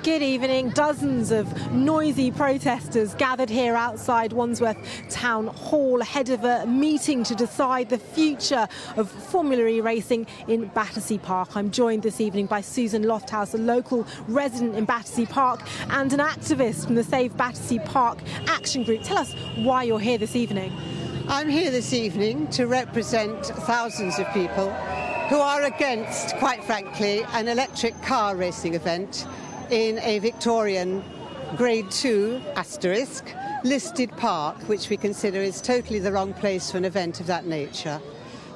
Good evening. Dozens of noisy protesters gathered here outside Wandsworth Town Hall ahead of a meeting to decide the future of Formula E racing in Battersea Park. I'm joined this evening by Susan Lofthouse, a local resident in Battersea Park and an activist from the Save Battersea Park Action Group. Tell us why you're here this evening. I'm here this evening to represent thousands of people who are against, quite frankly, an electric car racing event in a Victorian Grade 2 asterisk listed park, which we consider is totally the wrong place for an event of that nature.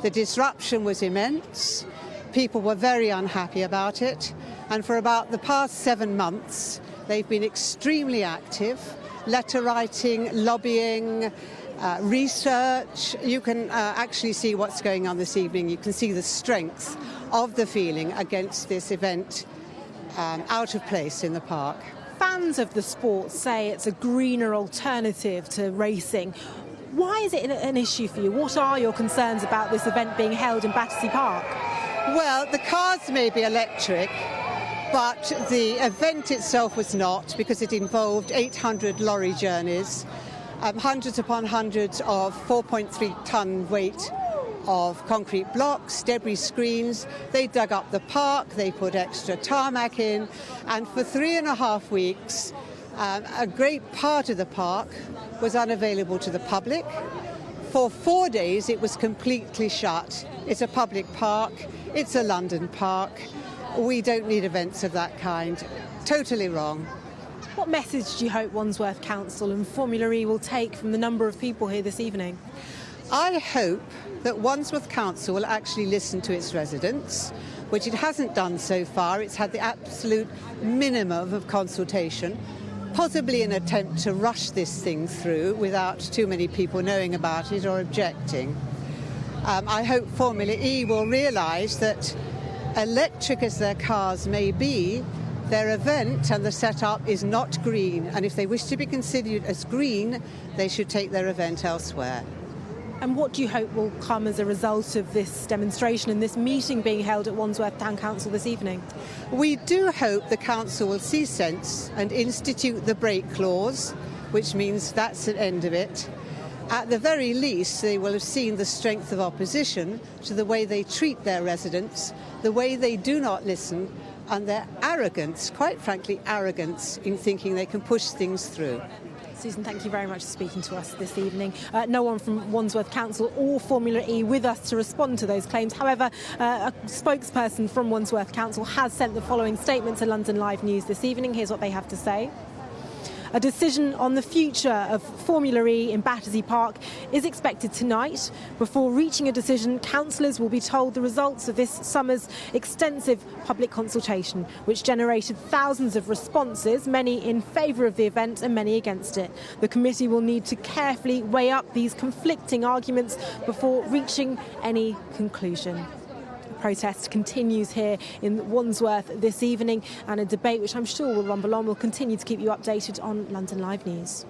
The disruption was immense. People were very unhappy about it, and for about the past 7 months they've been extremely active, letter writing, lobbying, research. You can actually see what's going on this evening. You can see the strength of the feeling against this event out of place in the park. Fans of the sport say it's a greener alternative to racing. Why is it an issue for you? What are your concerns about this event being held in Battersea Park? Well, the cars may be electric, but the event itself was not, because it involved 800 lorry journeys, hundreds upon hundreds of 4.3-ton weight of concrete blocks, debris screens. They dug up the park, they put extra tarmac in, and for 3.5 weeks a great part of the park was unavailable to the public. For 4 days it was completely shut. It's a public park, it's a London park. We don't need events of that kind. Totally wrong. What message do you hope Wandsworth Council and Formula E will take from the number of people here this evening? I hope that Wandsworth Council will actually listen to its residents, which it hasn't done so far. It's had the absolute minimum of consultation, possibly an attempt to rush this thing through without too many people knowing about it or objecting. I hope Formula E will realise that, electric as their cars may be, their event and the setup is not green, and if they wish to be considered as green, they should take their event elsewhere. And what do you hope will come as a result of this demonstration and this meeting being held at Wandsworth Town Council this evening? We do hope the council will see sense and institute the break clause, which means that's an end of it. At the very least, they will have seen the strength of opposition to the way they treat their residents, the way they do not listen, and their arrogance, quite frankly arrogance, in thinking they can push things through. Susan, thank you very much for speaking to us this evening. No one from Wandsworth Council or Formula E with us to respond to those claims. However, a spokesperson from Wandsworth Council has sent the following statement to London Live News this evening. Here's what they have to say. A decision on the future of Formula E in Battersea Park is expected tonight. Before reaching a decision, councillors will be told the results of this summer's extensive public consultation, which generated thousands of responses, many in favour of the event and many against it. The committee will need to carefully weigh up these conflicting arguments before reaching any conclusion. Protest continues here in Wandsworth this evening, and a debate which I'm sure will rumble on will continue to keep you updated on London Live News.